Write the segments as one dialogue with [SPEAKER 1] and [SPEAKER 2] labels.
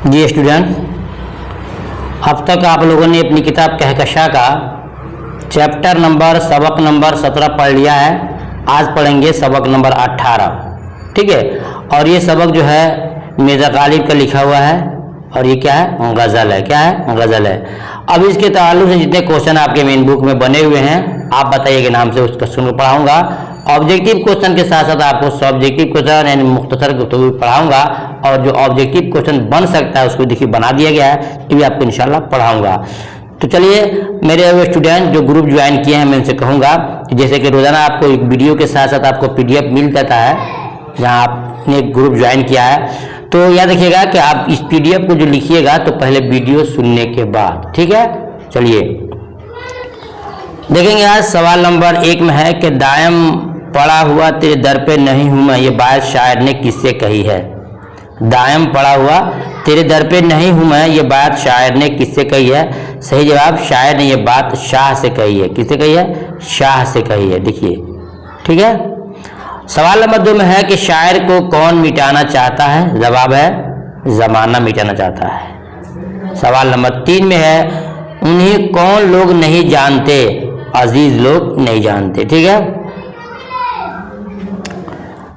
[SPEAKER 1] जी student, अब तक आप लोगों ने अपनी किताब कहकशा का चैप्टर नंबर सबक नंबर 17 पढ़ लिया है। आज पढ़ेंगे सबक नंबर 18। ठीक है, और ये सबक जो है मिर्ज़ा गालिब का लिखा हुआ है और ये क्या है, गज़ल है। क्या है, गज़ल है। अब इसके ताल्लुक से जितने क्वेश्चन आपके मेन बुक में बने हुए हैं आप बताइए के नाम से उस क्वेश्चन को पढ़ाऊंगा। ऑब्जेक्टिव क्वेश्चन के साथ साथ आपको सब्जेक्टिव क्वेश्चन यानी मुख्तसर तो पढ़ाऊंगा, और जो ऑब्जेक्टिव क्वेश्चन बन सकता है उसको देखिए बना दिया गया है, ये भी आपको इंशाल्लाह पढ़ाऊंगा। तो चलिए, मेरे वो स्टूडेंट जो ग्रुप ज्वाइन किए हैं मैं उनसे कहूँगा कि जैसे कि रोज़ाना आपको एक वीडियो के साथ साथ आपको PDF मिल जाता है जहाँ आपने ग्रुप ज्वाइन किया है, तो याद रखिएगा कि आप इस PDF को जो लिखिएगा तो पहले वीडियो सुनने के बाद। ठीक है, चलिए देखेंगे। आज सवाल नंबर 1 में है कि दायम पड़ा हुआ तेरे दर पे नहीं हूँ मैं, ये बात शायर ने किससे कही है। दायम पड़ा हुआ तेरे दर पे नहीं हूँ मैं, ये बात शायर ने किससे कही है। सही जवाब, शायर ने ये बात शाह से कही है। किससे कही है, शाह से कही है। देखिए, ठीक है। सवाल नंबर 2 में है कि शायर को कौन मिटाना चाहता है। जवाब है जमाना मिटाना चाहता है। सवाल नंबर 3 में है उन्हें कौन लोग नहीं जानते, अजीज लोग नहीं जानते। ठीक है।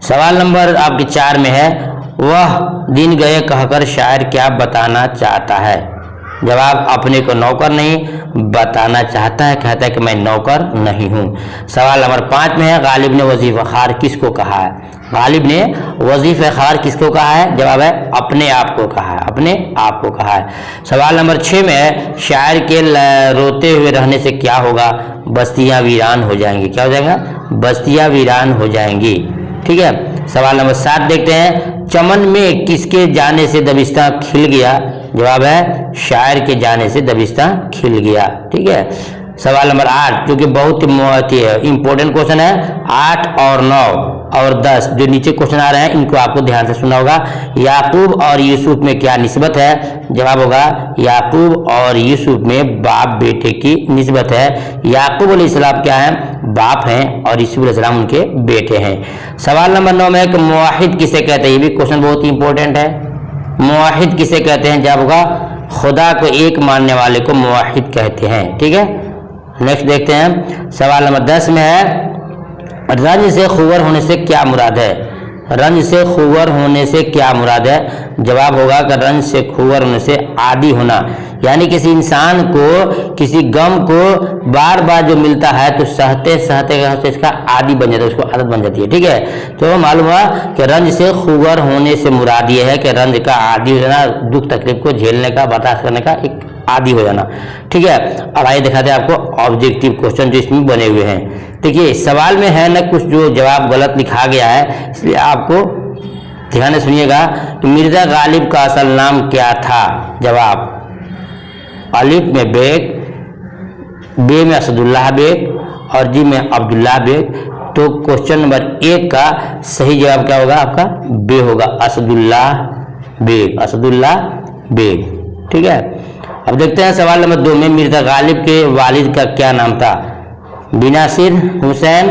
[SPEAKER 1] सवाल नंबर आपके 4 में है वह दिन गए कहकर शायर क्या बताना चाहता है। जवाब, अपने को नौकर नहीं बताना चाहता है, कहता है कि मैं नौकर नहीं हूँ। सवाल नंबर 5 में है गालिब ने वजीफा खार किसको कहा है। गालिब ने वजीफा खार किसको कहा है। जवाब है अपने आप को कहा है, अपने आप को कहा है। सवाल नंबर 6 में है शायर के रोते हुए रहने से क्या होगा। बस्तियाँ वीरान हो जाएंगी। क्या हो जाएगा, बस्तियाँ वीरान हो जाएंगी। ठीक है। सवाल नंबर 7 देखते हैं चमन में किसके जाने से दबिस्ता खिल गया। जवाब है शायर के जाने से दबिस्ता खिल गया। ठीक है। सवाल नंबर 8 जो कि बहुत इंपॉर्टेंट क्वेश्चन है, 8 और 9 और 10 जो नीचे क्वेश्चन आ रहे हैं इनको आपको ध्यान से सुनना होगा। याकूब और यूसुफ में क्या निस्बत है। जवाब होगा याकूब और यूसुफ में बाप बेटे की निस्बत है। याकूब अलैहिस्सलाम क्या है, बाप हैं, और यूसुफ अलैहिस्सलाम उनके बेटे हैं। सवाल नंबर 9 में है कि मुवाहिद किसे कहते हैं। ये भी क्वेश्चन बहुत ही इंपॉर्टेंट है। मुवाहिद किसे कहते हैं। जवाब होगा खुदा को एक मानने वाले को मुवाहिद कहते हैं। ठीक है। नेक्स्ट देखते हैं। सवाल नंबर 10 में है रंज से खुवर होने से क्या मुराद है। रंज से खुवर होने से क्या मुराद है। जवाब होगा कि रंज से खुवर होने से आदी होना, यानी किसी इंसान को किसी गम को बार बार जो मिलता है तो सहते सहते इसका आदी बन जाता है, उसको आदत बन जाती है। ठीक है। तो मालूम हुआ कि रंज से खुवर होने से मुराद ये है कि रंज का आदी हो जाना, दुख तकलीफ को झेलने का, बर्दाश्त करने का एक आदी हो जाना। ठीक है। अब आइए दिखाते हैं आपको ऑब्जेक्टिव क्वेश्चन जो इसमें बने हुए हैं। देखिए सवाल में है ना कुछ जो जवाब गलत लिखा गया है, इसलिए आपको ध्यान से सुनिएगा कि मिर्जा गालिब का असल नाम क्या था। जवाब अलिफ में बेग, बे में असदुल्लाह बेग और जी में अब्दुल्लाह बेग। तो क्वेश्चन नंबर 1 का सही जवाब क्या होगा, आपका बे होगा, असदुल्लाह बेग, असदुल्लाह बेग। ठीक है। अब देखते हैं सवाल नंबर 2 में मिर्जा गालिब के वालिद का क्या नाम था। बिनासिर, हुसैन,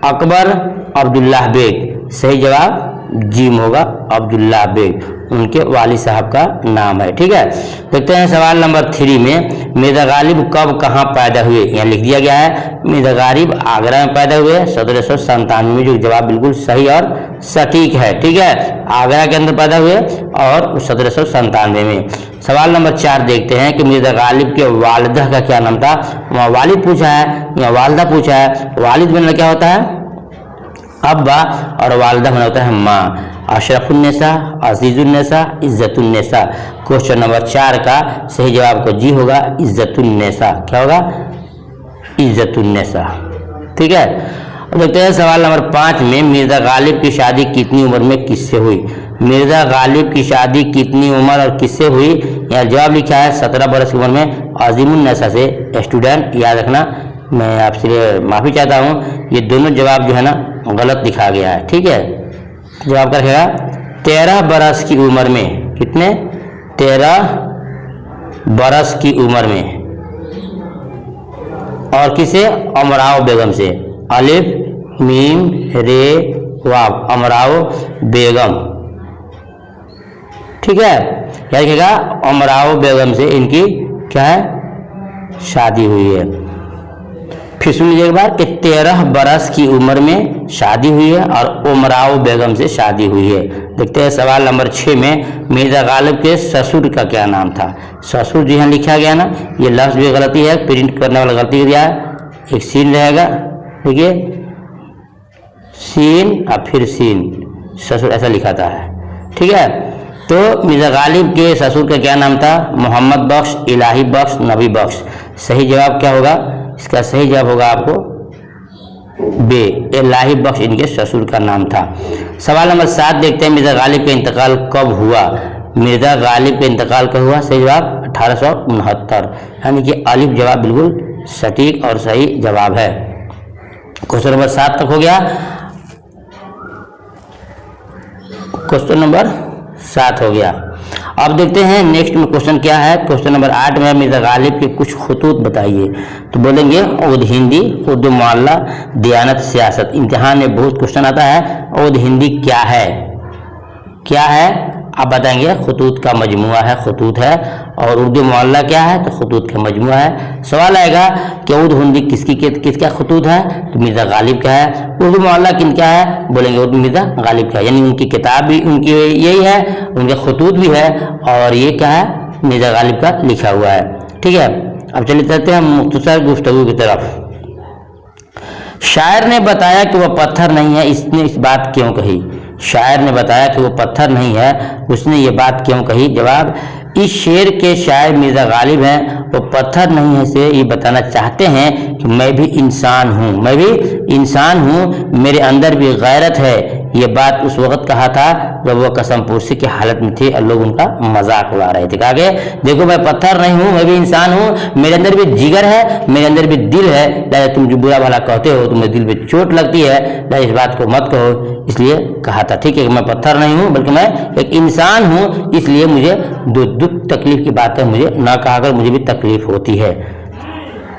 [SPEAKER 1] अकबर, अब्दुल्लाह बेग। सही जवाब जीम होगा, अब्दुल्लाह बेग उनके वालिद साहब का नाम है। ठीक है। देखते हैं सवाल नंबर 3 में मिर्जा गालिब कब कहाँ पैदा हुए। यहाँ लिख दिया गया है मिर्जा गालिब आगरा में पैदा हुए 1797 में, जो जवाब बिल्कुल सही और सटीक है। ठीक है। आगरा के अंदर पैदा हुए और 1797 में। सवाल नंबर 4 देखते हैं कि मिर्जा गालिब के वालिदा का क्या नाम था। वहाँ वालिद पूछा है, यहाँ वालिदा पूछा है। वालिद बनना क्या होता है, अब्बा, और वालिदा बना होता है माँ। अशरफुन्नेसा, अजीजुन्नेसा, इज्जतुन्नेसा। क्वेश्चन नंबर 4 का सही जवाब को जी होगा, इज्जतुन्नेसा। क्या होगा, इज्जतुन्नेसा। ठीक है। अब देखते हैं सवाल नंबर 5 में मिर्जा गालिब की शादी कितनी उम्र में किससे हुई। मिर्जा गालिब की शादी कितनी उम्र और किससे हुई। यहाँ जवाब लिखा है 17 बरस की उम्र में अजीमुन्नेसा से। स्टूडेंट याद रखना, मैं आपसे माफ़ी चाहता हूँ, ये दोनों जवाब जो है ना गलत लिखा गया है। ठीक है। जवाब का रहेगा 13 बरस की उम्र में। कितने, 13 बरस की उम्र में। और किसे, अमराव बेगम से। अलिफ मीम रे वाव, अमराव बेगम। ठीक है। क्या लिखेगा, उमराव बेगम से इनकी क्या है, शादी हुई है। फिर सुन लीजिए एक बार कि 13 बरस की उम्र में शादी हुई है और उमराव बेगम से शादी हुई है। देखते हैं सवाल नंबर 6 में मिर्जा गालिब के ससुर का क्या नाम था। ससुर जी यहाँ लिखा गया ना, ये लफ्ज भी गलती है, प्रिंट करने वाला गलती दिया है, एक सीन रहेगा, देखिए सीन और फिर सीन, ससुर ऐसा लिखाता है, ठीक है। तो मिर्जा गालिब के ससुर का क्या नाम था, मोहम्मद बख्श, इलाही बख्श, नबी बख्श। सही जवाब क्या होगा, इसका सही जवाब होगा आपको बे, इलाही बख्श इनके ससुर का नाम था। सवाल नंबर 7 देखते हैं, मिर्जा गालिब का इंतकाल कब हुआ। मिर्जा गालिब का इंतकाल कब हुआ, सही जवाब 1869, यानी कि अलिफ जवाब बिल्कुल सटीक और सही जवाब है। क्वेश्चन नंबर 7 तक हो गया। क्वेश्चन नंबर 7 हो गया। अब देखते हैं नेक्स्ट में क्वेश्चन क्या है। क्वेश्चन नंबर 8 में मिर्जा गालिब के कुछ खुतूत बताइए। तो बोलेंगे उर्द हिंदी, उर्दू मुअल्ला, दियानत, सियासत। इम्तिहान में बहुत क्वेश्चन आता है, उर्द हिंदी क्या है, क्या है आप बताएंगे, खुतूत का मजमुआ है, खुतूत है। और उर्दू मुअल्ला क्या है, तो खुतूत का मजमुआ है। सवाल आएगा कि उर्दू हिंदी किसका खुतूत है, तो मिर्जा गालिब का है। उर्दू मुअल्ला किनका है, बोलेंगे उर्दू मिर्जा गालिब का, यानी उनकी किताब भी उनकी यही है, उनके खुतूत भी है, और ये क्या है, मिर्जा गालिब का लिखा हुआ है, ठीक है। अब चलिए चलते हैं मुख्तसर गुफ्तगू की तरफ। शायर ने बताया कि वह पत्थर नहीं है, इसने इस बात क्यों कही। शायर ने बताया कि वो पत्थर नहीं है, उसने ये बात क्यों कही। जवाब, इस शेर के शायर मिर्जा गालिब हैं, वो पत्थर नहीं है से ये बताना चाहते हैं कि मैं भी इंसान हूँ, मैं भी इंसान हूँ, मेरे अंदर भी गैरत है। ये बात उस वक्त कहा था जब वो कसम पुर्सी की हालत में थे और लोग उनका मजाक उड़ा रहे थे। आगे देखो, मैं पत्थर नहीं हूँ, मैं भी इंसान हूँ, मेरे अंदर भी जिगर है, मेरे अंदर भी दिल है, चाहे तुम जो बुरा भला कहते हो, तुम्हें दिल पे चोट लगती है, इस बात को मत कहो, इसलिए कहा था, ठीक है। मैं पत्थर नहीं हूँ बल्कि मैं एक इंसान हूँ, इसलिए मुझे दुख तकलीफ की बातें मुझे ना कहा कर, मुझे भी तकलीफ होती है।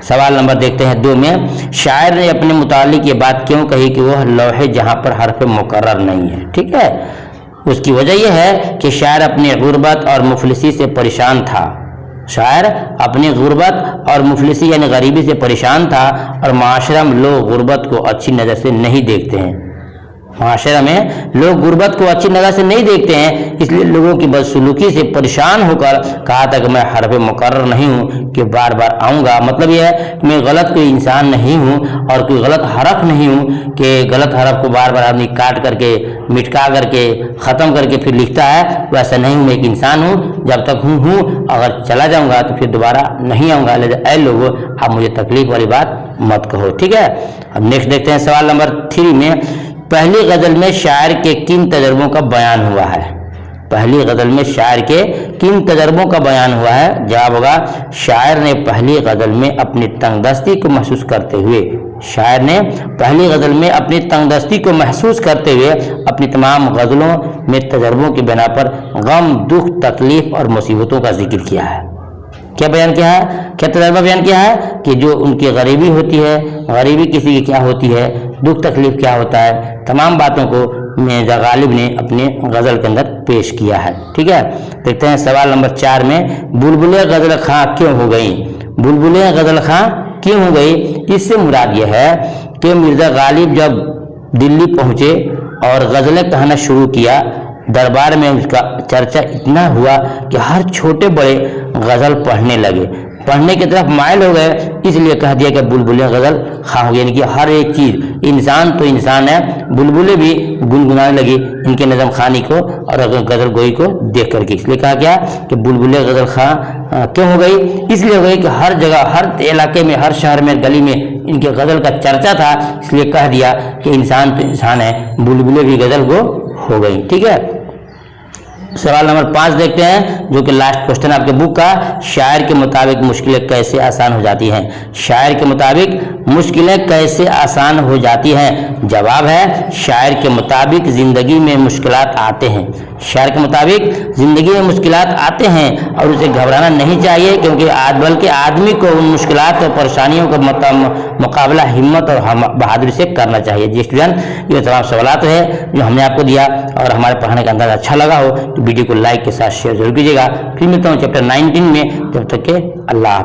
[SPEAKER 1] सवाल नंबर देखते हैं 2 में, शायर ने अपने मुतालिक ये बात क्यों कही कि वह लौहे जहां पर हर्फ मुकर्रर नहीं है, ठीक है। उसकी वजह यह है कि शायर अपनी गुर्बत और मुफलिसी से परेशान था। शायर अपनी गुर्बत और मुफलिसी यानी गरीबी से परेशान था, और माशरा में लोग गुर्बत को अच्छी नज़र से नहीं देखते हैं। माशरा में लोग गुर्बत को अच्छी नज़र से नहीं देखते हैं, इसलिए लोगों की बदसलूकी से परेशान होकर कहा था कि मैं हरफ मुकर्रर नहीं हूँ कि बार बार आऊँगा। मतलब यह है कि मैं गलत कोई इंसान नहीं हूँ और कोई गलत हरफ नहीं हूँ कि गलत हरफ को बार बार आदमी काट करके, मिटका करके, ख़त्म करके फिर लिखता है, वैसा नहीं हूँ। मैं एक इंसान हूँ, जब तक हूँ, अगर चला जाऊँगा तो फिर दोबारा नहीं आऊँगा। लेकिन ऐ लोगों, आप मुझे तकलीफ वाली बात मत कहो, ठीक है। अब नेक्स्ट देखते हैं सवाल नंबर 3 में, पहली गजल में शायर के किन तजर्बों का बयान हुआ है। पहली गजल में शायर के किन तजर्बों का बयान हुआ है। जवाब होगा, शायर ने पहली गजल में अपनी तंगदस्ती को महसूस करते हुए, शायर ने पहली गजल में अपनी तंगदस्ती को महसूस करते हुए अपनी तमाम गजलों में तजर्बों की बिना पर गम, दुख, तकलीफ और मुसीबतों का जिक्र किया है। क्या बयान किया है, क्या तजर्बा बयान किया है कि जो उनकी गरीबी होती है, गरीबी किसी की क्या होती है, दुख तकलीफ क्या होता है, तमाम बातों को मिर्जा गालिब ने अपने गज़ल के अंदर पेश किया है, ठीक है। देखते हैं सवाल नंबर 4 में, बुलबुलें गज़ल खां क्यों हो गई। बुलबुलें गज़ल खां क्यों हो गई, इससे मुराद यह है कि मिर्जा गालिब जब दिल्ली पहुँचे और गज़लें कहना शुरू किया, दरबार में उसका चर्चा इतना हुआ कि हर छोटे बड़े गज़ल पढ़ने लगे, पढ़ने की तरफ माइल हो गए, इसलिए कह दिया कि बुलबुलें गज़ल खां हो गई। यानी कि हर एक चीज़, इंसान तो इंसान है, बुलबुलें भी गुनगुनाने लगी इनके नज़म खानी को और गज़ल गोई को देख करके। इसलिए कहा गया कि बुलबुलें गज़ल खां क्यों हो गई, इसलिए हो गई कि हर जगह, हर इलाके में, हर शहर में, गली में इनके गज़ल का चर्चा था, इसलिए कह दिया कि इंसान तो इंसान है, बुलबुलें भी गज़ल गो हो गई, ठीक है। सवाल नंबर 5 देखते हैं, जो कि लास्ट क्वेश्चन आपके बुक का, शायर के मुताबिक मुश्किलें कैसे आसान हो जाती हैं। शायर के मुताबिक मुश्किलें कैसे आसान हो जाती हैं। जवाब है, शायर के मुताबिक जिंदगी में मुश्किलात आते हैं, शायर के मुताबिक ज़िंदगी में मुश्किलात आते हैं और उसे घबराना नहीं चाहिए, क्योंकि बल्कि आदमी को उन मुश्किलात और परेशानियों का मुकाबला हिम्मत और बहादुरी से करना चाहिए। जी स्टूडेंट, ये तमाम सवाल है जो हमने आपको दिया और हमारे पढ़ाने का अंदाज़ अच्छा लगा हो तो वीडियो को लाइक के साथ शेयर जरूर कीजिएगा। फिर मिलता हूँ चैप्टर 19 में, जब तक के अल्लाह।